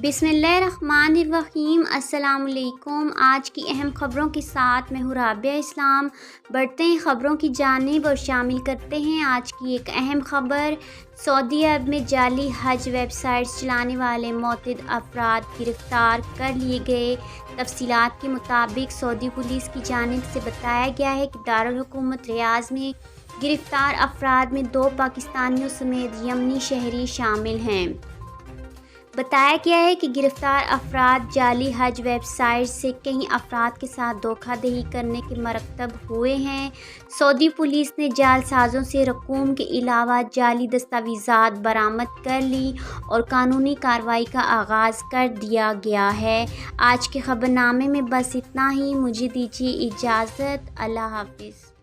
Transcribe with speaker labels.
Speaker 1: बिस्मिल्लाहिर्रहमानिर्रहीम। अस्सलाम वालेकुम। आज की अहम ख़बरों के साथ मैं हूँ राबिया इस्लाम। बढ़ते हैं ख़बरों की जानिब और शामिल करते हैं आज की एक अहम ख़बर। सऊदी अरब में जाली हज वेबसाइट्स चलाने वाले मुतअद्दिद अफराद गिरफ़्तार कर लिए गए। तफ़सीलात के मुताबिक सऊदी पुलिस की जानिब से बताया गया है कि दारुल हुकूमत रियाज़ में गिरफ़्तार अफराद में 2 पाकिस्तानियों समेत यमनी शहरी शामिल हैं। बताया गया है कि गिरफ़्तार अफराद जाली हज वेबसाइट से कई अफराद के साथ धोखाधड़ी करने के मरतब हुए हैं। सऊदी पुलिस ने जालसाज़ों से रकूम के अलावा जाली दस्तावेज़ात बरामद कर ली और कानूनी कार्रवाई का आगाज़ कर दिया गया है। आज के ख़बरनामे में बस इतना ही। मुझे दीजिए इजाज़त। अल्लाह हाफ़िज़।